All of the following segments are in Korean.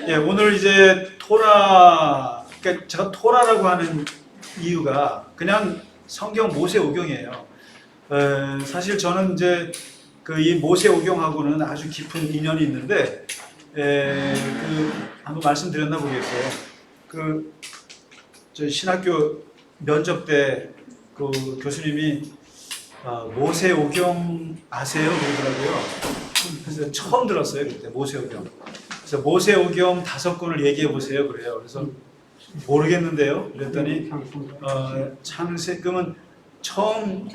예, 오늘 이제 토라, 그러니까 제가 토라라고 하는 이유가 그냥 성경 모세오경이에요. 사실 저는 이제 그 이 모세오경하고는 아주 깊은 인연이 있는데, 한번 말씀드렸나 모르겠어요. 저희 신학교 면접 때 그 교수님이 모세오경 아세요? 그러더라고요. 그래서 처음 들었어요, 그때 모세오경. 그래서 모세오경 5권을 얘기해 보세요. 그래요. 그래서 모르겠는데요. 그랬더니 창세금은 처음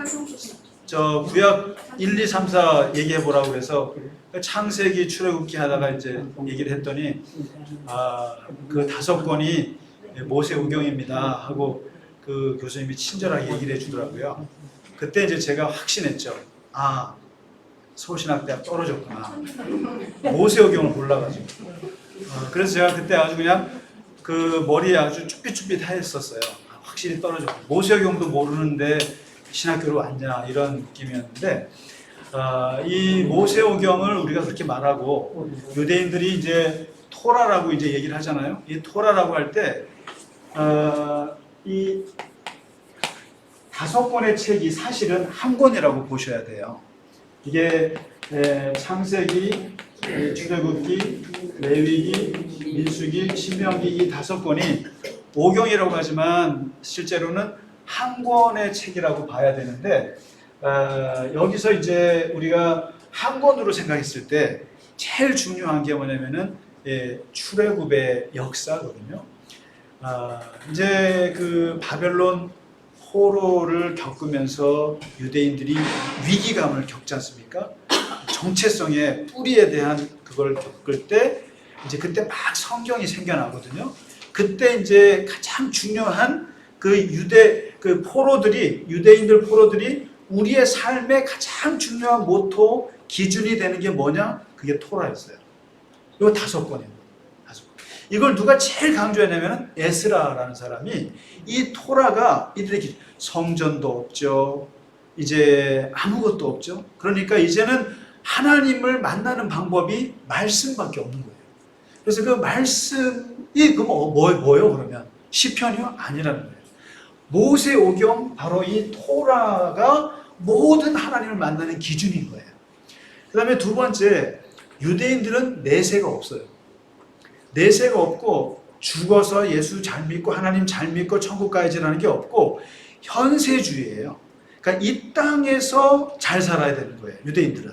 저 구약 1, 2, 3, 4 얘기해 보라고 그래서 창세기, 출애굽기 하다가 이제 얘기를 했더니 그 5권이 모세오경입니다 하고 그 교수님이 친절하게 얘기를 해주더라고요. 그때 이제 제가 확신했죠. 서울신학대학 떨어졌구나. 모세오경을 몰라가지고. 그래서 제가 그때 아주 그냥 그 머리에 아주 쭈삣쭈삣하였었어요. 확실히 떨어졌고 모세오경도 모르는데 신학교로 왔냐 이런 느낌이었는데, 이 모세오경을 우리가 그렇게 말하고 유대인들이 이제 토라라고 이제 얘기를 하잖아요. 이 토라라고 할 때 이 5권의 책이 사실은 한 권이라고 보셔야 돼요. 이게 창세기, 출애굽기, 레위기, 민수기, 신명기 이 5권이 오경이라고 하지만 실제로는 한 권의 책이라고 봐야 되는데, 여기서 이제 우리가 한 권으로 생각했을 때 제일 중요한 게 뭐냐면은 출애굽의 역사거든요. 이제 그 바벨론 포로를 겪으면서 유대인들이 위기감을 겪지 않습니까? 정체성의 뿌리에 대한 그걸 겪을 때 이제 그때 막 성경이 생겨나거든요. 그때 이제 가장 중요한 유대인들 포로들이 우리의 삶의 가장 중요한 모토 기준이 되는 게 뭐냐? 그게 토라였어요. 이거 5권이에요. 이걸 누가 제일 강조했냐면 에스라라는 사람이 이 토라가 이들에게 성전도 없죠. 이제 아무것도 없죠. 그러니까 이제는 하나님을 만나는 방법이 말씀밖에 없는 거예요. 그래서 그 말씀이 뭐예요 그러면? 시편이요? 아니라는 거예요. 모세오경 바로 이 토라가 모든 하나님을 만나는 기준인 거예요. 그 다음에 2번째, 유대인들은 내세가 없어요. 내세가 없고 죽어서 예수 잘 믿고 하나님 잘 믿고 천국 가야지라는 게 없고 현세주의예요. 그러니까 이 땅에서 잘 살아야 되는 거예요. 유대인들은.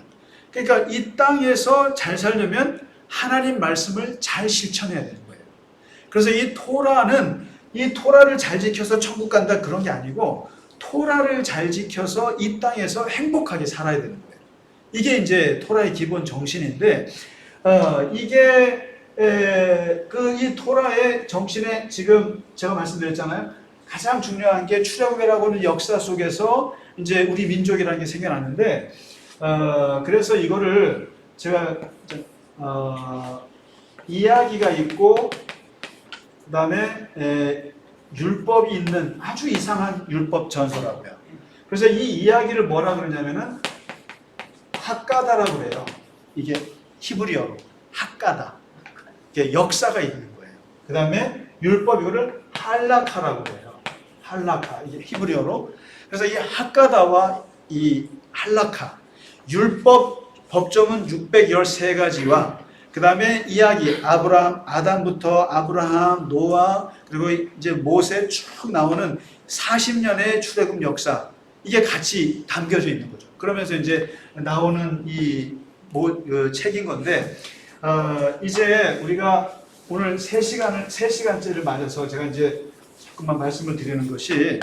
그러니까 이 땅에서 잘 살려면 하나님 말씀을 잘 실천해야 되는 거예요. 그래서 이 토라를 잘 지켜서 천국 간다 그런 게 아니고 토라를 잘 지켜서 이 땅에서 행복하게 살아야 되는 거예요. 이게 이제 토라의 기본 정신인데, 이 토라의 정신에 지금 제가 말씀드렸잖아요. 가장 중요한 게 출애굽이라고 하는 역사 속에서 이제 우리 민족이라는 게 생겨났는데, 그래서 이거를 제가 이야기가 있고 그 다음에 율법이 있는 아주 이상한 율법 전서라고요. 그래서 이 이야기를 뭐라 그러냐면은 핫가다라고 그래요. 이게 히브리어로 핫가다. 이게 역사가 있는 거예요. 그 다음에 율법 이거를 할라카라고 해요. 할라카 이게 히브리어로. 그래서 이 핫가다와 이 할라카 율법 법정은 613가지와 그 다음에 이야기 아담부터 아브라함, 노아 그리고 이제 모세 쭉 나오는 40년의 출애굽 역사 이게 같이 담겨져 있는 거죠. 그러면서 이제 나오는 그 책인 건데, 이제 우리가 오늘 3시간째를 맞아서 제가 이제 조금만 말씀을 드리는 것이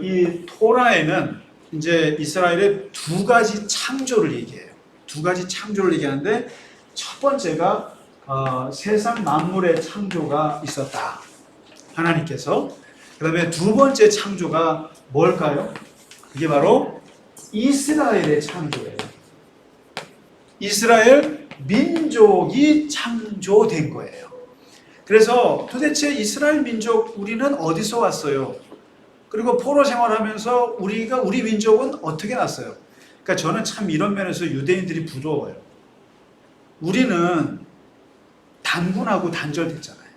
이 토라에는 이제 이스라엘의 2가지 창조를 얘기해요. 2가지 창조를 얘기하는데 첫 번째가 세상 만물의 창조가 있었다. 하나님께서. 그 다음에 2번째 창조가 뭘까요? 그게 바로 이스라엘의 창조예요. 이스라엘 민족이 창조된 거예요. 그래서 도대체 이스라엘 민족 우리는 어디서 왔어요? 그리고 포로 생활하면서 우리 민족은 어떻게 났어요? 그러니까 저는 참 이런 면에서 유대인들이 부러워요. 우리는 단군하고 단절됐잖아요.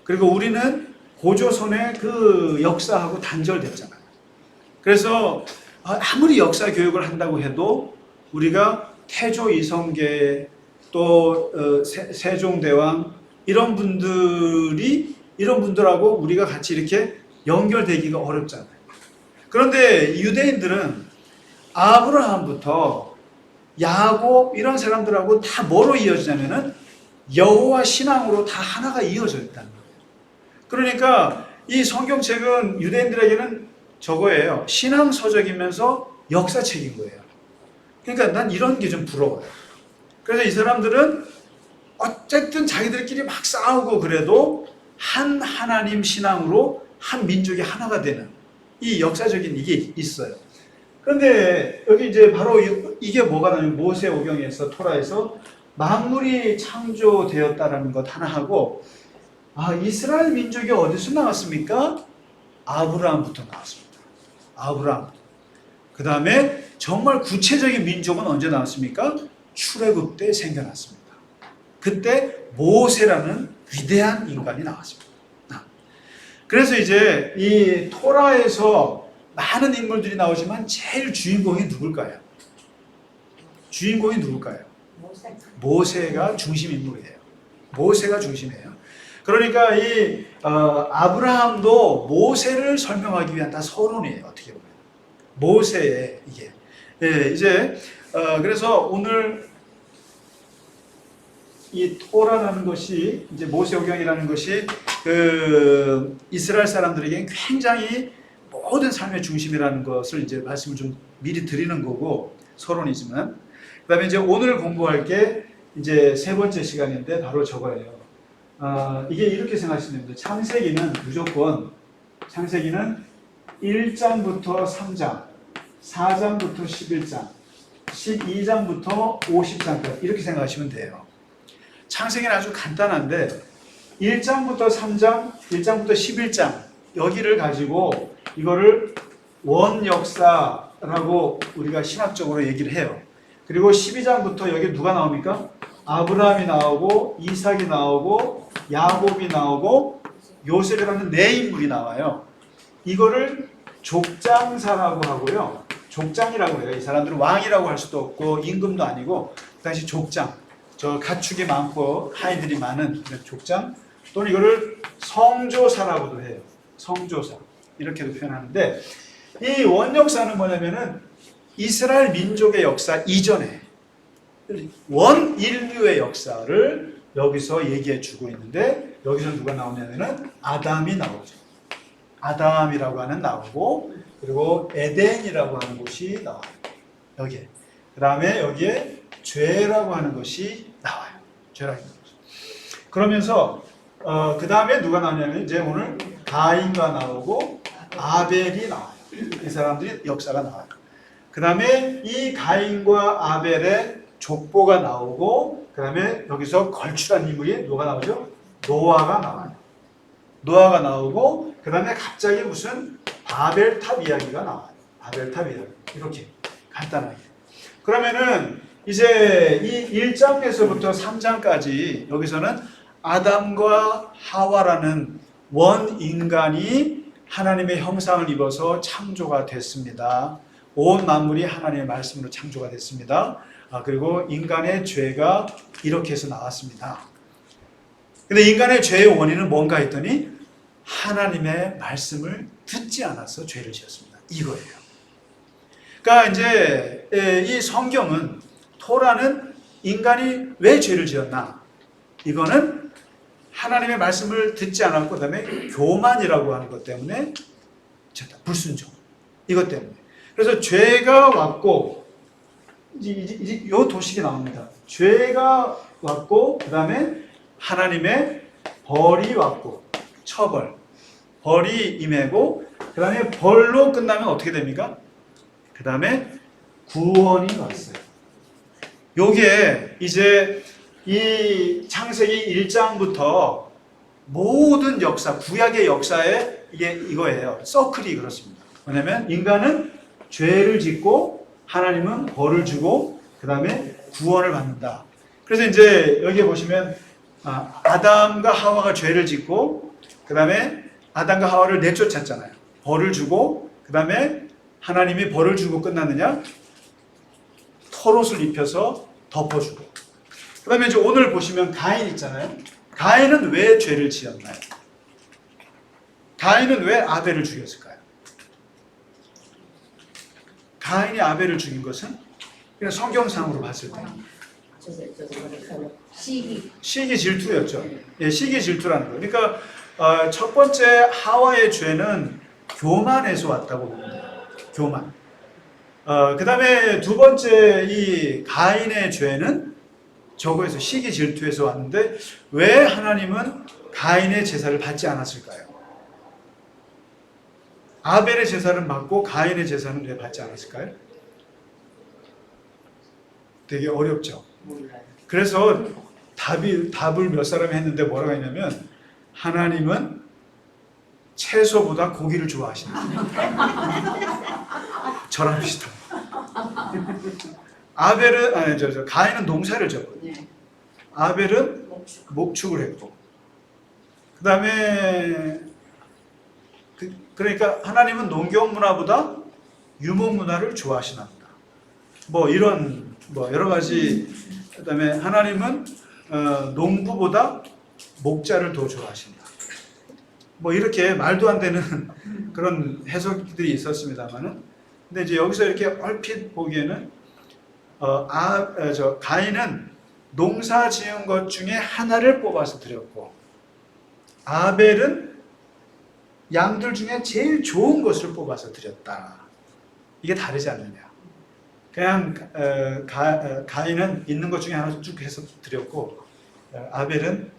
그리고 우리는 고조선의 그 역사하고 단절됐잖아요. 그래서 아무리 역사 교육을 한다고 해도 우리가 태조 이성계 또 세종대왕 이런 분들하고 우리가 같이 이렇게 연결되기가 어렵잖아요. 그런데 유대인들은 아브라함부터 야곱 이런 사람들하고 다 뭐로 이어지냐면은 여호와 신앙으로 다 하나가 이어져 있다는 거예요. 그러니까 이 성경책은 유대인들에게는 저거예요. 신앙 서적이면서 역사책인 거예요. 그러니까 난 이런 게 좀 부러워요. 그래서 이 사람들은 어쨌든 자기들끼리 막 싸우고 그래도 한 하나님 신앙으로 한 민족이 하나가 되는 이 역사적인 이게 있어요. 그런데 여기 이제 바로 이게 뭐가 나냐면 모세오경에서 토라에서 만물이 창조되었다라는 것 하나 하고 이스라엘 민족이 어디서 나왔습니까? 아브라함부터 나왔습니다. 아브라함. 그 다음에 정말 구체적인 민족은 언제 나왔습니까? 출애굽 때 생겨났습니다. 그때 모세라는 위대한 인간이 나왔습니다. 그래서 이제 이 토라에서 많은 인물들이 나오지만 제일 주인공이 누굴까요? 주인공이 누굴까요? 모세가 중심 인물이에요. 모세가 중심이에요. 그러니까 이 아브라함도 모세를 설명하기 위한 다 서론이에요. 어떻게 보면 모세의 이게 이제 그래서 오늘 이 토라라는 것이 이제 모세오경이라는 것이 그 이스라엘 사람들에게 굉장히 모든 삶의 중심이라는 것을 이제 말씀을 좀 미리 드리는 거고 서론이지만 그다음에 이제 오늘 공부할 게 이제 세 번째 시간인데 바로 저거예요. 이게 이렇게 생각하시면 됩니다. 창세기는 무조건 창세기는 1장부터 3장, 4장부터 11장, 12장부터 50장까지 이렇게 생각하시면 돼요. 창세기는 아주 간단한데 1장부터 3장, 1장부터 11장 여기를 가지고 이거를 원역사라고 우리가 신학적으로 얘기를 해요. 그리고 12장부터 여기 누가 나옵니까? 아브라함이 나오고 이삭이 나오고 야곱이 나오고 요셉이라는 네 인물이 나와요. 이거를 족장사라고 하고요. 족장이라고 해요. 이 사람들은 왕이라고 할 수도 없고 임금도 아니고 그 당시 족장. 저 가축이 많고 하인들이 많은 족장 또는 이거를 성조사라고도 해요. 성조사 이렇게도 표현하는데 이 원역사는 뭐냐면은 이스라엘 민족의 역사 이전에 원 인류의 역사를 여기서 얘기해 주고 있는데 여기서 누가 나오냐면은 아담이 나오죠. 아담이라고 하는 나오고 그리고 에덴이라고 하는 곳이 나와요. 여기에 그 다음에 여기에 죄라고 하는 것이 나와요. 죄라고 하는 것이. 그러면서 그 다음에 누가 나오냐면 이제 오늘 가인과 나오고 아벨이 나와요. 이 사람들이 역사가 나와요. 그 다음에 이 가인과 아벨의 족보가 나오고 그 다음에 여기서 걸출한 인물이 누가 나오죠? 노아가 나와요. 노아가 나오고 그 다음에 갑자기 무슨 바벨탑 이야기가 나와요. 바벨탑 이야기. 이렇게 간단하게. 그러면은 이제 이 1장에서부터 3장까지 여기서는 아담과 하와라는 원인간이 하나님의 형상을 입어서 창조가 됐습니다. 온 만물이 하나님의 말씀으로 창조가 됐습니다. 그리고 인간의 죄가 이렇게 해서 나왔습니다. 근데 인간의 죄의 원인은 뭔가 했더니 하나님의 말씀을 듣지 않아서 죄를 지었습니다. 이거예요. 그러니까 이제 이 성경은 토라는 인간이 왜 죄를 지었나? 이거는 하나님의 말씀을 듣지 않았고 그다음에 교만이라고 하는 것 때문에 불순종. 이것 때문에. 그래서 죄가 왔고 이제 요 도식이 나옵니다. 죄가 왔고 그다음에 하나님의 벌이 왔고 처벌. 벌이 임하고 그다음에 벌로 끝나면 어떻게 됩니까? 그다음에 구원이 왔어요. 요게 이제 이 창세기 1장부터 모든 역사, 구약의 역사에 이게 이거예요. 서클이 그렇습니다. 뭐냐면 인간은 죄를 짓고 하나님은 벌을 주고 그 다음에 구원을 받는다. 그래서 이제 여기에 보시면 아담과 하와가 죄를 짓고 그 다음에 아담과 하와를 내쫓았잖아요. 벌을 주고 그 다음에 하나님이 벌을 주고 끝났느냐? 털옷을 입혀서 덮어주고 그 다음에 이제 오늘 보시면 가인 있잖아요. 가인은 왜 죄를 지었나요? 가인은 왜 아벨을 죽였을까요? 가인이 아벨을 죽인 것은 그냥 성경상으로 봤을 때 시기 질투였죠. 예, 시기 질투라는 거예요. 그러니까 첫 번째 하와의 죄는 교만에서 왔다고 봅니다. 교만. 그 다음에 두 번째 이 가인의 죄는 저거에서 시기 질투에서 왔는데 왜 하나님은 가인의 제사를 받지 않았을까요? 아벨의 제사는 받고 가인의 제사는 왜 받지 않았을까요? 되게 어렵죠. 그래서 답을 몇 사람이 했는데 뭐라고 했냐면 하나님은 채소보다 고기를 좋아하신다. 저랑 비슷한. 가인은 농사를 졌거든요. 아벨은 목축을 했고, 그 다음에 그러니까 하나님은 농경 문화보다 유목 문화를 좋아하시나 보다. 뭐 이런 여러 가지. 그 다음에 하나님은 농부보다 목자를 더 좋아하신다. 뭐 이렇게 말도 안 되는 그런 해석들이 있었습니다만은, 근데 이제 여기서 이렇게 얼핏 보기에는 가인은 농사 지은 것 중에 하나를 뽑아서 드렸고, 아벨은 양들 중에 제일 좋은 것을 뽑아서 드렸다. 이게 다르지 않느냐. 그냥 가인은 있는 것 중에 하나 쭉 해서 드렸고, 아벨은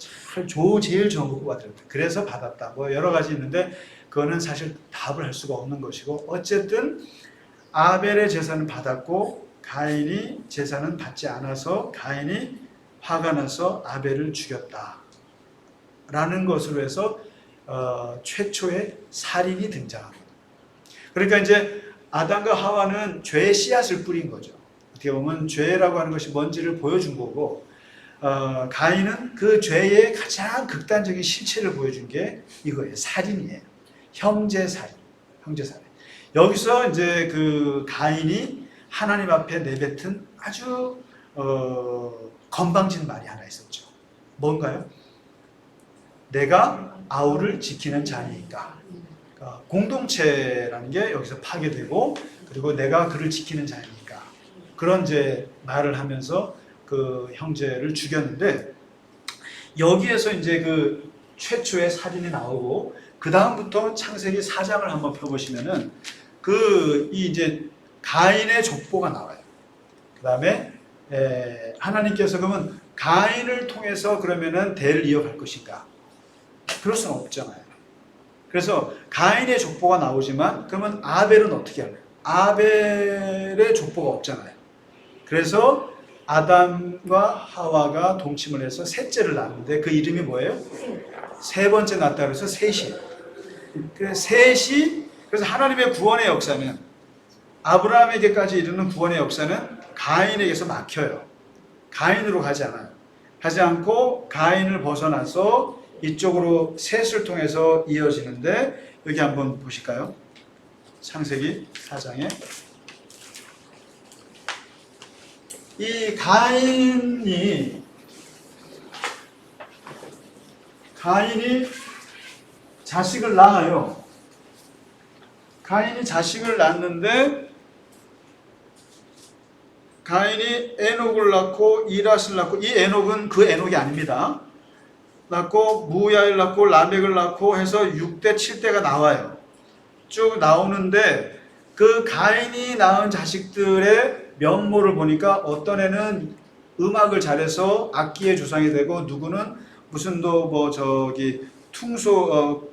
제일 좋은 거 뽑아 드렸다. 그래서 받았다. 뭐 여러 가지 있는데 그거는 사실 답을 할 수가 없는 것이고, 어쨌든 아벨의 제사는 받았고 가인이 제사는 받지 않아서 가인이 화가 나서 아벨을 죽였다 라는 것으로 해서 최초의 살인이 등장합니다. 그러니까 이제 아담과 하와는 죄의 씨앗을 뿌린 거죠. 어떻게 보면 죄라고 하는 것이 뭔지를 보여준 거고, 가인은 그 죄의 가장 극단적인 실체를 보여준 게 이거예요. 살인이에요. 형제살인. 여기서 이제 그 가인이 하나님 앞에 내뱉은 아주 건방진 말이 하나 있었죠. 뭔가요? 내가 아우를 지키는 자니까. 그러니까 공동체라는 게 여기서 파괴되고, 그리고 내가 그를 지키는 자니까 그런 이제 말을 하면서 그 형제를 죽였는데, 여기에서 이제 그 최초의 살인이 나오고, 그 다음부터 창세기 4장을 한번 펴보시면은 이 이제 가인의 족보가 나와요. 그 다음에 하나님께서 그러면 가인을 통해서 그러면은 대를 이어갈 것인가? 그럴 수는 없잖아요. 그래서 가인의 족보가 나오지만 그러면 아벨은 어떻게 할까요? 아벨의 족보가 없잖아요. 그래서 아담과 하와가 동침을 해서 셋째를 낳았는데 그 이름이 뭐예요? 세 번째 낳았다 그래서 셋이. 그래서 하나님의 구원의 역사는, 아브라함에게까지 이르는 구원의 역사는 가인에게서 막혀요. 가인으로 가지 않아요. 가지 않고 가인을 벗어나서 이쪽으로 셋을 통해서 이어지는데, 여기 한번 보실까요? 창세기 4장에 이 가인이 자식을 낳아요. 가인이 자식을 낳는데, 가인이 에녹을 낳고 이랏을 낳고, 이 에녹은 그 에녹이 아닙니다. 낳고 무야를 낳고 라멕을 낳고 해서 6대 7대가 나와요. 쭉 나오는데 그 가인이 낳은 자식들의 면모를 보니까 어떤 애는 음악을 잘해서 악기의 조상이 되고, 누구는 무슨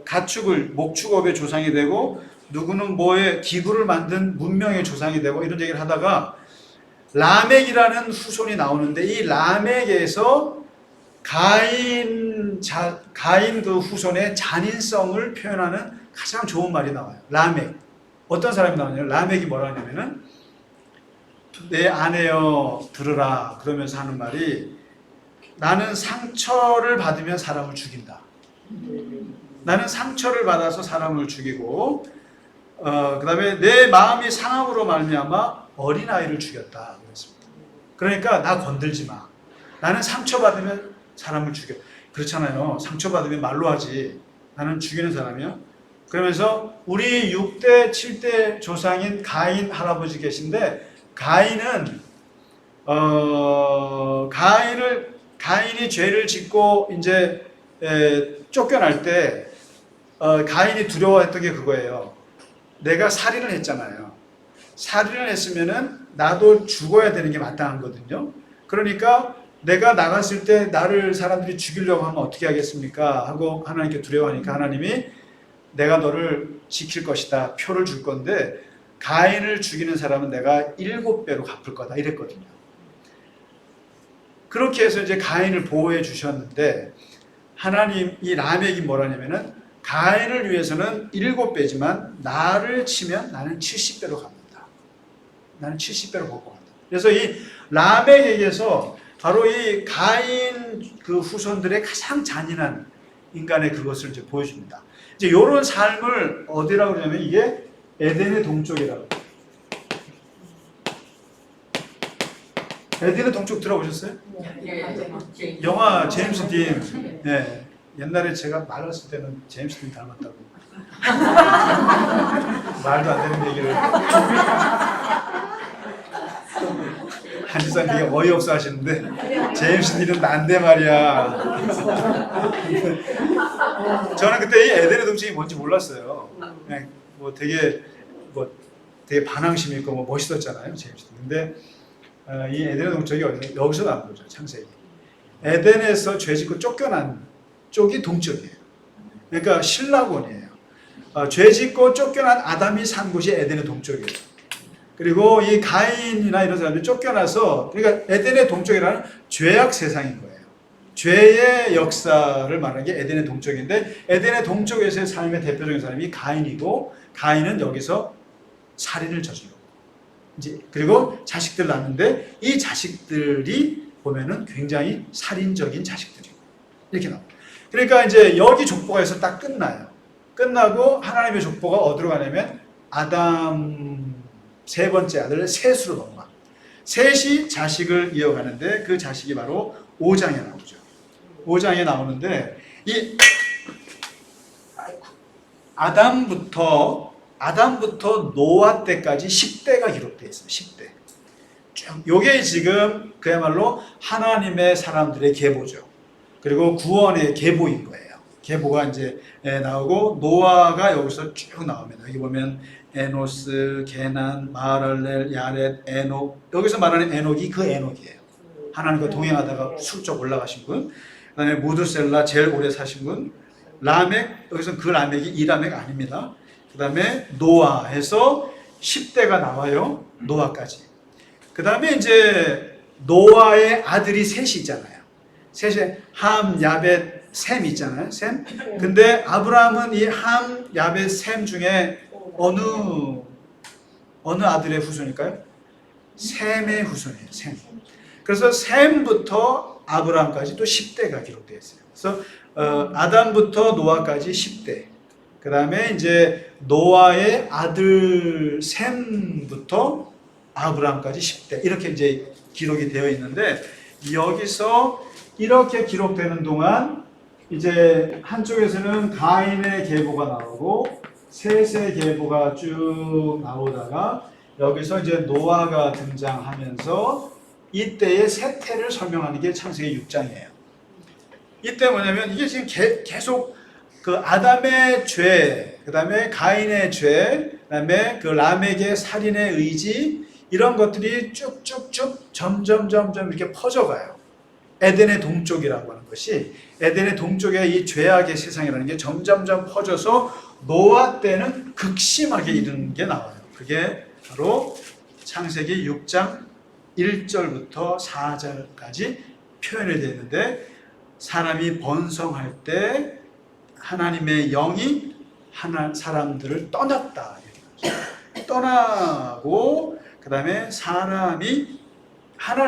가축을 목축업의 조상이 되고, 누구는 뭐의 기구를 만든 문명의 조상이 되고, 이런 얘기를 하다가 라멕이라는 후손이 나오는데, 이 라멕에서 가인 그 후손의 잔인성을 표현하는 가장 좋은 말이 나와요. 라멕. 어떤 사람이 나오냐면, 라멕이 뭐라 하냐면은 내 아내여 들으라 그러면서 하는 말이, 나는 상처를 받으면 사람을 죽인다. 나는 상처를 받아서 사람을 죽이고 그 다음에 내 마음이 상함으로 말미암아 어린아이를 죽였다 그랬습니다. 그러니까 나 건들지 마. 나는 상처받으면 사람을 죽여. 그렇잖아요. 상처받으면 말로 하지. 나는 죽이는 사람이야. 그러면서 우리 6대 7대 조상인 가인 할아버지 계신데 가인은 가인이 죄를 짓고 이제 쫓겨날 때 가인이 두려워했던 게 그거예요. 내가 살인을 했잖아요. 살인을 했으면은 나도 죽어야 되는 게 마땅하거든요. 그러니까 내가 나갔을 때 나를 사람들이 죽이려고 하면 어떻게 하겠습니까? 하고 하나님께 두려워하니까 하나님이 내가 너를 지킬 것이다. 표를 줄 건데 가인을 죽이는 사람은 내가 7배로 갚을 거다. 이랬거든요. 그렇게 해서 이제 가인을 보호해 주셨는데 하나님 이 라멕이 뭐라냐면은 가인을 위해서는 7배지만 나를 치면 나는 70배로 갚는다. 나는 70배로 보고한다. 그래서 이 라멕에게서 바로 이 가인 그 후손들의 가장 잔인한 인간의 그것을 이제 보여줍니다. 이제 이런 삶을 어디라고 그러냐면 이게 에덴의 동쪽이라고. 에덴의 동쪽 들어보셨어요? 네. 영화 제임스 딘. 네. 옛날에 제가 말했을 때는 제임스 딘 닮았다고. 말도 안 되는 얘기를. 한지사님 되게 어이없어 하시는데 제임스 딘은 난데 말이야. 저는 그때 이 에덴의 동쪽이 뭔지 몰랐어요. 그냥 되게 반항심 있고 멋있었잖아요, 제임스 딘. 근데 이 에덴의 동쪽이 어디서 여기서 나온 거죠, 창세기. 에덴에서 죄짓고 쫓겨난 쪽이 동쪽이에요. 그러니까 신라곤이에요. 죄짓고 쫓겨난 아담이 산 곳이 에덴의 동쪽이에요. 그리고 이 가인이나 이런 사람들이 쫓겨나서, 그러니까 에덴의 동쪽이라는 죄악 세상인 거예요. 죄의 역사를 말하는 게 에덴의 동쪽인데, 에덴의 동쪽에서의 삶의 대표적인 사람이 가인이고, 가인은 여기서 살인을 저질렀고, 이제 그리고 자식들 낳는데 이 자식들이 보면은 굉장히 살인적인 자식들이고 이렇게 나옵니다. 그러니까 이제 여기 족보가에서 딱 끝나요. 끝나고 하나님의 족보가 어디로 가냐면 아담 세 번째 아들 셋으로 넘어가. 셋이 자식을 이어가는데 그 자식이 바로 5장에 나오죠. 5장에 나오는데 이 아담부터 노아 때까지 10대가 기록되어 있어요. 10대. 쭉. 요게 지금 그야말로 하나님의 사람들의 계보죠. 그리고 구원의 계보인 거예요. 계보가 이제 나오고 노아가 여기서 쭉 나옵니다. 여기 보면 에노스, 게난, 마랄렐, 야렛, 에녹. 여기서 말하는 에녹이 그 에녹이에요. 하나님과 동행하다가 슬쩍 올라가신 분. 그 다음에 무드셀라 제일 오래 사신 분. 라멕, 여기서 그 라멕이 이 라멕 아닙니다. 그 다음에 노아 해서 10대가 나와요. 노아까지. 그 다음에 이제 노아의 아들이 셋이 있잖아요. 셋이 함, 야벳, 셈 있잖아요. 셈. 근데 아브라함은 이 함, 야벳, 셈 중에 어느 아들의 후손일까요? 셈의 후손이에요. 셈. 그래서 셈부터 아브라함까지 또 10대가 기록되어 있어요. 그래서 아담부터 노아까지 10대. 그 다음에 이제 노아의 아들 셈부터 아브라함까지 10대. 이렇게 이제 기록이 되어 있는데 여기서 이렇게 기록되는 동안 이제 한쪽에서는 가인의 계보가 나오고 셋의 계보가 쭉 나오다가 여기서 이제 노아가 등장하면서 이때의 세태를 설명하는 게 창세기 6장이에요. 이때 뭐냐면 이게 지금 계속 그 아담의 죄, 그 다음에 가인의 죄, 그 다음에 그 라멕의 살인의 의지, 이런 것들이 쭉쭉쭉 점점 이렇게 퍼져가요. 에덴의 동쪽이라고 하는 것이, 에덴의 동쪽에 이 죄악의 세상이라는 게 점점점 퍼져서 노아 때는 극심하게 이르는 게 나와요. 그게 바로 창세기 6장 1절부터 4절까지 표현이 되어 있는데, 사람이 번성할 때 하나님의 영이 사람들을 떠났다. 떠나고 그 다음에 사람이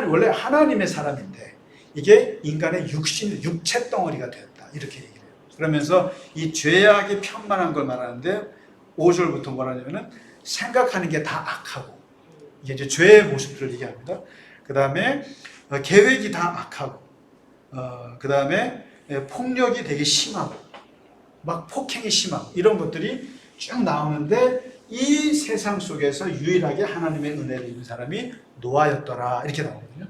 원래 하나님의 사람인데 이게 인간의 육체 덩어리가 되었다. 이렇게 얘기해요. 그러면서 이 죄악이 편만한 걸 말하는데 5절부터 뭐라냐면은 생각하는 게 다 악하고, 이게 이제 죄의 모습들을 얘기합니다. 그 다음에 계획이 다 악하고, 그 다음에 폭력이 되게 심하고, 막 폭행이 심하고, 이런 것들이 쭉 나오는데 이 세상 속에서 유일하게 하나님의 은혜를 입은 사람이 노아였더라. 이렇게 나오거든요.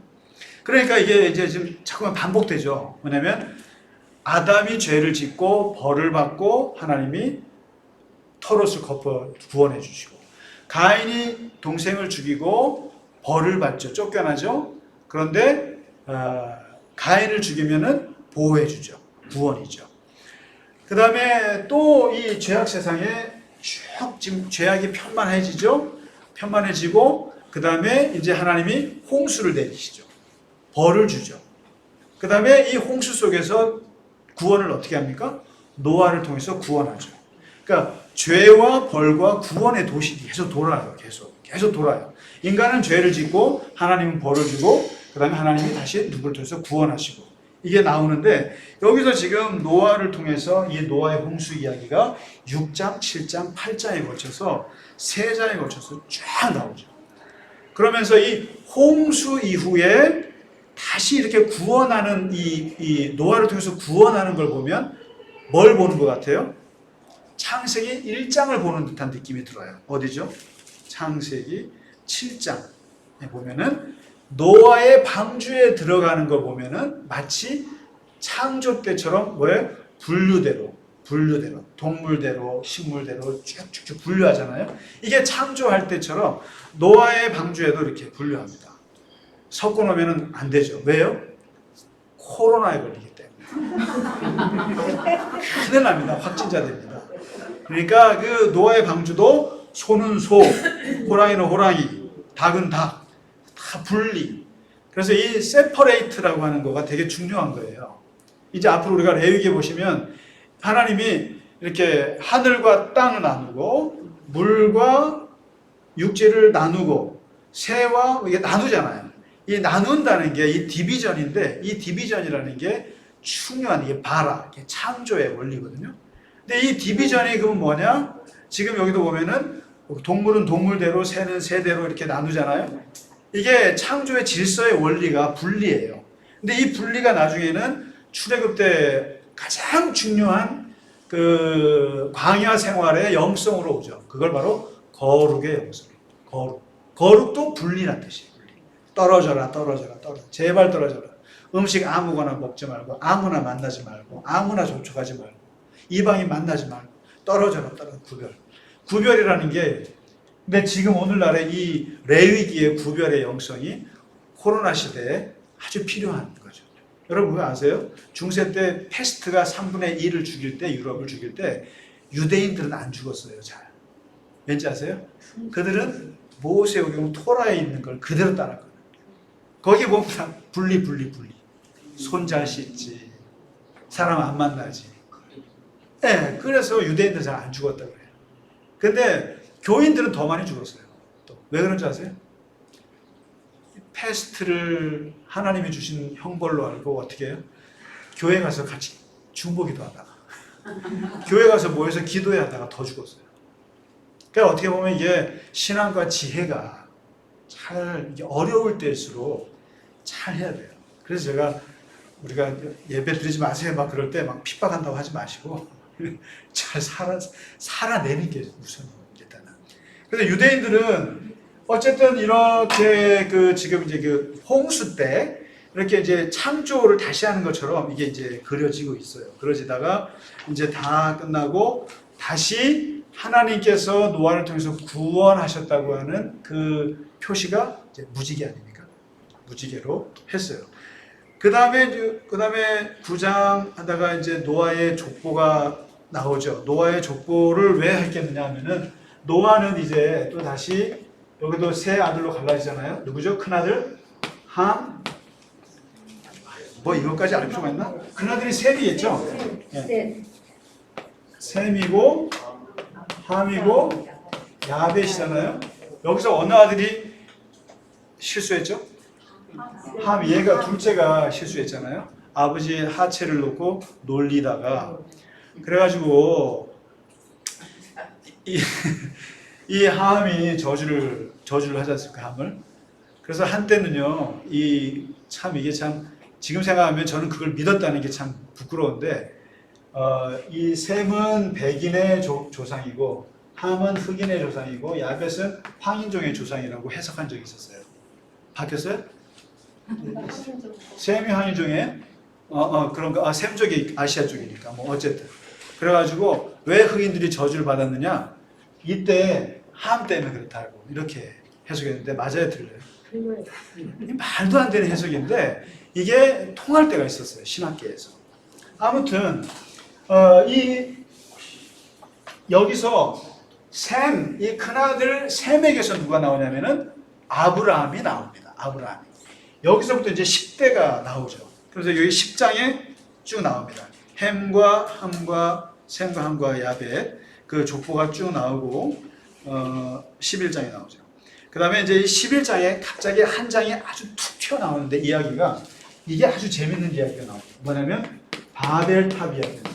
그러니까 이게 이제 지금 자꾸만 반복되죠. 왜냐면 아담이 죄를 짓고 벌을 받고 하나님이 토롯을 구원해 주시고, 가인이 동생을 죽이고 벌을 받죠. 쫓겨나죠. 그런데 가인을 죽이면은 보호해 주죠. 구원이죠. 그 다음에 또 이 죄악 세상에 쭉 지금 죄악이 편만해지죠. 편만해지고, 그 다음에 이제 하나님이 홍수를 내리시죠. 벌을 주죠. 그 다음에 이 홍수 속에서 구원을 어떻게 합니까? 노아를 통해서 구원하죠. 그러니까 죄와 벌과 구원의 도시이 계속 돌아요. 계속 돌아요. 인간은 죄를 짓고 하나님은 벌을 주고, 그 다음에 하나님이 다시 누구를 통해서 구원하시고, 이게 나오는데, 여기서 지금 노아를 통해서 이 노아의 홍수 이야기가 6장, 7장, 8장에 걸쳐서 3장에 걸쳐서 쫙 나오죠. 그러면서 이 홍수 이후에 다시 이렇게 구원하는 이 노아를 통해서 구원하는 걸 보면 뭘 보는 것 같아요? 창세기 1장을 보는 듯한 느낌이 들어요. 어디죠? 창세기 7장에 보면은 노아의 방주에 들어가는 거 보면은 마치 창조 때처럼 뭐예요? 분류대로 동물대로 식물대로 쭉쭉쭉 분류하잖아요. 이게 창조할 때처럼 노아의 방주에도 이렇게 분류합니다. 섞어 놓으면 안 되죠. 왜요? 코로나에 걸리기 때문에. 큰일 납니다. 확진자 됩니다. 그러니까 그 노아의 방주도 소는 소, 호랑이는 호랑이, 닭은 닭, 다 분리. 그래서 이 세퍼레이트라고 하는 거가 되게 중요한 거예요. 이제 앞으로 우리가 레위기에 보시면 하나님이 이렇게 하늘과 땅을 나누고 물과 육지를 나누고 새와 이게 나누잖아요. 이 나눈다는 게 이 디비전인데, 이 디비전이라는 게 중요한 이게 바라, 이게 창조의 원리거든요. 근데 이 디비전이 그러면 뭐냐? 지금 여기도 보면은 동물은 동물대로, 새는 새대로 이렇게 나누잖아요. 이게 창조의 질서의 원리가 분리예요. 근데 이 분리가 나중에는 출애굽 때 가장 중요한 그 광야 생활의 영성으로 오죠. 그걸 바로 거룩의 영성. 거룩도 분리란 뜻이에요. 떨어져라. 제발 떨어져라. 음식 아무거나 먹지 말고, 아무나 만나지 말고, 아무나 접촉하지 말고, 이방인 만나지 말고, 떨어져라. 구별이라는 게, 근데 지금 오늘날의 이 레위기의 구별의 영성이 코로나 시대에 아주 필요한 거죠. 여러분 그거 아세요? 중세 때 패스트가 3분의 1을 죽일 때, 유럽을 죽일 때 유대인들은 안 죽었어요. 잘. 왠지 아세요? 그들은 모세오경 토라에 있는 걸 그대로 따랐거든요. 거기 보면 분리. 손 잘 씻지, 사람 안 만나지. 네, 그래서 유대인들 잘 안 죽었다고 그래요. 근데 교인들은 더 많이 죽었어요. 또 왜 그런지 아세요? 패스트를 하나님이 주신 형벌로 알고 어떻게 해요? 교회 가서 같이 중보기도 하다가 교회 가서 모여서 기도해 하다가 더 죽었어요. 그러니까 어떻게 보면 이게 신앙과 지혜가 잘 이게 어려울 때일수록 잘 해야 돼요. 그래서 우리가 예배 드리지 마세요 막 그럴 때 막 핍박한다고 하지 마시고 잘 살아내는 게 우선입니다. 일단은. 근데 유대인들은 어쨌든 이렇게 지금 이제 홍수 때 이렇게 이제 창조를 다시 하는 것처럼 이게 이제 그려지고 있어요. 그려지다가 이제 다 끝나고 다시 하나님께서 노아를 통해서 구원하셨다고 하는 그 표시가 이제 무지개 아닙니까? 무지개로 했어요. 그 다음에 9장 하다가 이제 노아의 족보가 나오죠. 노아의 족보를 왜 했겠느냐 하면은 노아는 이제 또 다시 여기도 세 아들로 갈라지잖아요. 누구죠? 큰아들 함. 뭐 이것까지 알 필요가 있나? 큰아들이 셈이겠죠? 네. 셈이고 함이고 야벳이잖아요. 여기서 어느 아들이 실수했죠? 함 얘가 둘째가 실수했잖아요. 아버지 하체를 놓고 놀리다가 그래가지고 이, 이 함이 저주를 하지 않습니까? 함을. 그래서 한때는요, 이게 참 지금 생각하면 저는 그걸 믿었다는 게 참 부끄러운데 이 셈은 백인의 조상이고 함은 흑인의 조상이고 야벳은 황인종의 조상이라고 해석한 적이 있었어요. 바뀌었어요? 셈이 황인종의 그런가? 셈 쪽이 아시아 쪽이니까 뭐 어쨌든 그래가지고 왜 흑인들이 저주를 받았느냐? 이때 함 때문에 그렇다고 이렇게 해석했는데 맞아요, 틀려요? 말도 안 되는 해석인데 이게 통할 때가 있었어요, 신학계에서. 아무튼 여기서 셈, 이 큰아들 셈에게서 누가 나오냐면은 아브라함이 나옵니다. 아브라함이. 여기서부터 이제 10대가 나오죠. 그래서 여기 10장에 쭉 나옵니다. 햄과 함과 셈과 함과 야벳 그 족보가 쭉 나오고 11장에 나오죠. 그 다음에 이제 11장에 갑자기 한 장이 아주 툭 튀어나오는데 이야기가 이게 아주 재밌는 이야기가 나옵니다. 뭐냐면 바벨탑 이야기입니다.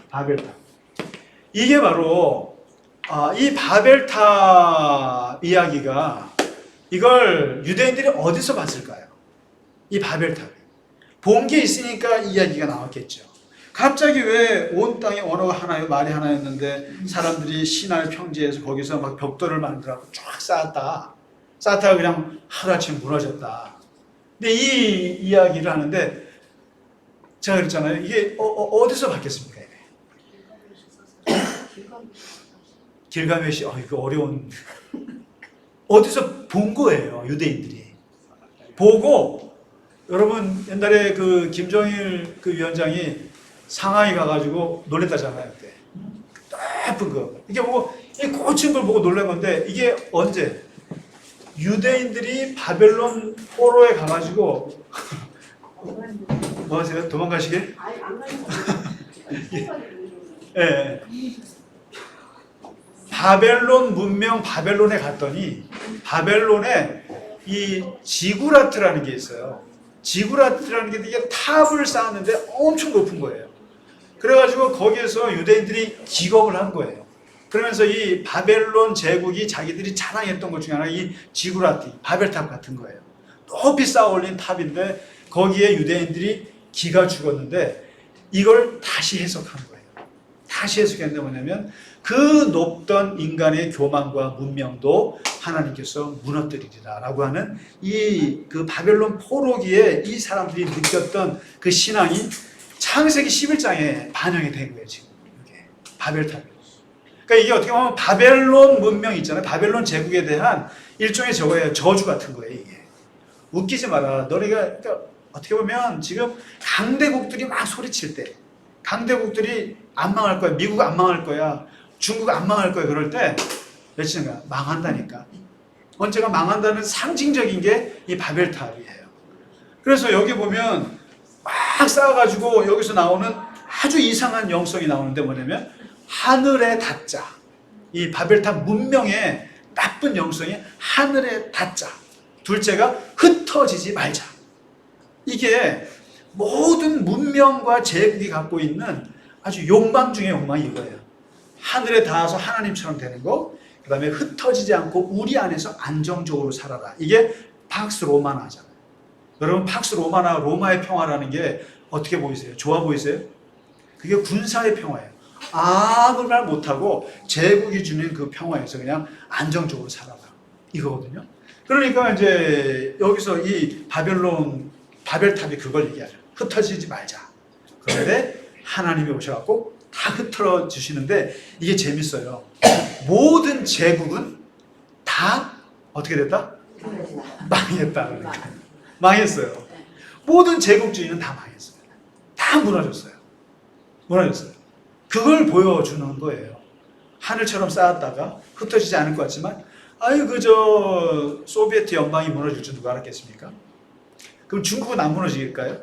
바벨탑. 이게 바로 이 바벨탑 이야기가 이걸 유대인들이 어디서 봤을까요? 이 바벨탑. 본 게 있으니까 이야기가 나왔겠죠. 갑자기 왜 온 땅에 언어가 하나요, 말이 하나였는데 사람들이 신할 평지에서 거기서 막 벽돌을 만들어서 쫙 쌓았다가 그냥 하루아침에 무너졌다. 근데 이 이야기를 하는데 제가 그랬잖아요. 이게 어디서 봤겠습니까? 길가메시, 이거 어려운. 어디서 본 거예요, 유대인들이. 보고, 여러분, 옛날에 그 김정일 그 위원장이 상하이 가가지고 놀랬다잖아요, 그때. 예쁜 거. 이게 보고, 이 꽂힌 걸 보고 놀란 건데, 이게 언제? 유대인들이 바벨론 포로에 가가지고, 뭐 하세요? 도망가시게? 아니, 안 가요. 예. 바벨론 문명 바벨론에 갔더니 바벨론에 이 지구라트라는 게 있어요. 지구라트라는 게 이게 탑을 쌓았는데 엄청 높은 거예요. 그래가지고 거기에서 유대인들이 기겁을 한 거예요. 그러면서 이 바벨론 제국이 자기들이 자랑했던 것 중에 하나가 이 지구라트, 바벨탑 같은 거예요. 높이 쌓아 올린 탑인데 거기에 유대인들이 기가 죽었는데 이걸 다시 해석한 거예요. 다시 해석했는데 뭐냐면 그 높던 인간의 교만과 문명도 하나님께서 무너뜨리리라 라고 하는 이 그 바벨론 포로기에 이 사람들이 느꼈던 그 신앙이 창세기 11장에 반영이 된 거예요. 지금 이게 바벨탑. 그러니까 이게 어떻게 보면 바벨론 문명 있잖아요. 바벨론 제국에 대한 일종의 저거예요. 저주 같은 거예요. 이게 웃기지 마라. 너네가 그러니까 어떻게 보면 지금 강대국들이 막 소리칠 때 강대국들이 안 망할 거야. 미국 안 망할 거야. 중국 안 망할 거야. 그럴 때 며칠인가 망한다니까. 언제가 망한다는 상징적인 게 이 바벨탑이에요. 그래서 여기 보면 막 쌓아가지고 여기서 나오는 아주 이상한 영성이 나오는데 뭐냐면 하늘에 닿자. 이 바벨탑 문명의 나쁜 영성이 하늘에 닿자. 둘째가 흩어지지 말자. 이게 모든 문명과 제국이 갖고 있는 아주 욕망 중에 욕망이 이거예요. 하늘에 닿아서 하나님처럼 되는 거, 그 다음에 흩어지지 않고 우리 안에서 안정적으로 살아라. 이게 팍스 로마나잖아요. 여러분 팍스 로마나 로마의 평화라는 게 어떻게 보이세요? 좋아 보이세요? 그게 군사의 평화예요. 아무 말 못하고 제국이 주는 그 평화에서 그냥 안정적으로 살아라. 이거거든요. 그러니까 이제 여기서 이 바벨탑이 그걸 얘기하죠. 흩어지지 말자. 그런데 하나님이 오셔갖고 다 흩어져 주시는데 이게 재밌어요. 모든 제국은 다 어떻게 됐다? 망했다. 그러니까. 망했어요. 모든 제국주의는 다 망했어요. 다 무너졌어요. 무너졌어요. 그걸 보여주는 거예요. 하늘처럼 쌓았다가 흩어지지 않을 것 같지만 그저 소비에트 연방이 무너질 줄 누가 알았겠습니까? 그럼 중국은 안 무너질까요?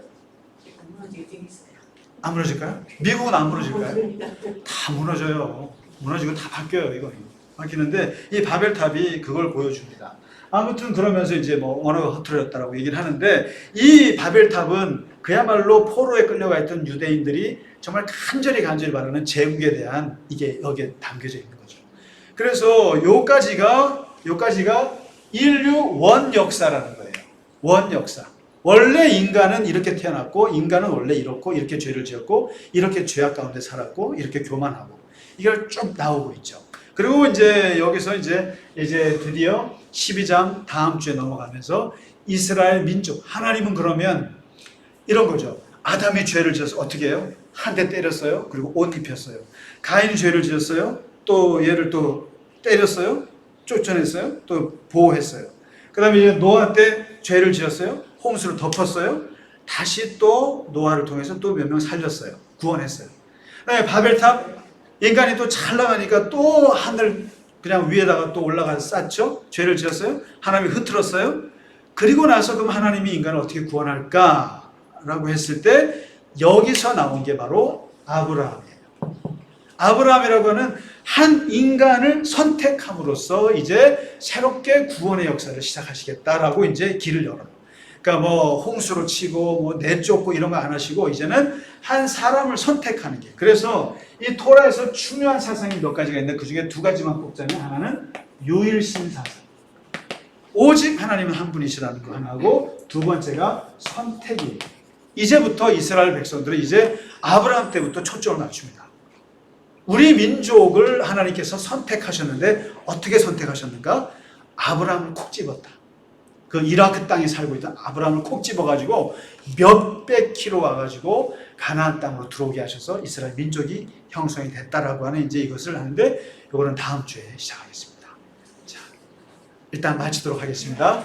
안 무너질까요? 미국은 안 무너질까요? 다 무너져요. 무너지고 다 바뀌어요. 이거 바뀌는데 이 바벨탑이 그걸 보여줍니다. 아무튼 그러면서 이제 뭐 언어가 흐트러졌다라고 얘기를 하는데, 이 바벨탑은 그야말로 포로에 끌려가 있던 유대인들이 정말 간절히 바라는 제국에 대한 이게 여기에 담겨져 있는 거죠. 그래서 요까지가 인류 원 역사라는 거예요. 원 역사. 원래 인간은 이렇게 태어났고, 인간은 원래 이렇고, 이렇게 죄를 지었고, 이렇게 죄악 가운데 살았고, 이렇게 교만하고, 이걸 쭉 나오고 있죠. 그리고 이제 여기서 이제 드디어 12장 다음 주에 넘어가면서 이스라엘 민족, 하나님은 그러면 이런 거죠. 아담이 죄를 지어서 어떻게 해요? 한 대 때렸어요. 그리고 옷 입혔어요. 가인이 죄를 지었어요. 또 얘를 또 때렸어요. 쫓아냈어요. 또 보호했어요. 그 다음에 이제 노아 때 죄를 지었어요. 홍수를 덮었어요. 다시 또 노아를 통해서 또 몇 명 살렸어요. 구원했어요. 그다음에 바벨탑, 인간이 또 잘 나가니까 또 하늘 그냥 위에다가 또 올라가서 쌓죠. 죄를 지었어요. 하나님이 흐트렀어요. 그리고 나서 그럼 하나님이 인간을 어떻게 구원할까라고 했을 때 여기서 나온 게 바로 아브라함이에요. 아브라함이라고 하는 한 인간을 선택함으로써 이제 새롭게 구원의 역사를 시작하시겠다라고 이제 길을 열어요. 그러니까 뭐 홍수로 치고 뭐 내쫓고 이런 거 안 하시고 이제는 한 사람을 선택하는 게. 그래서 이 토라에서 중요한 사상이 몇 가지가 있는데 그 중에 두 가지만 꼽자면, 하나는 유일신 사상. 오직 하나님은 한 분이시라는 거 하나고, 두 번째가 선택이에요. 이제부터 이스라엘 백성들은 이제 아브라함 때부터 초점을 맞춥니다. 우리 민족을 하나님께서 선택하셨는데 어떻게 선택하셨는가? 아브라함을 콕 집었다. 그 이라크 땅에 살고 있던 아브라함을 콕 집어가지고 몇백 킬로 와가지고 가나안 땅으로 들어오게 하셔서 이스라엘 민족이 형성이 됐다라고 하는 이제 이것을 하는데, 이거는 다음 주에 시작하겠습니다. 자, 일단 마치도록 하겠습니다.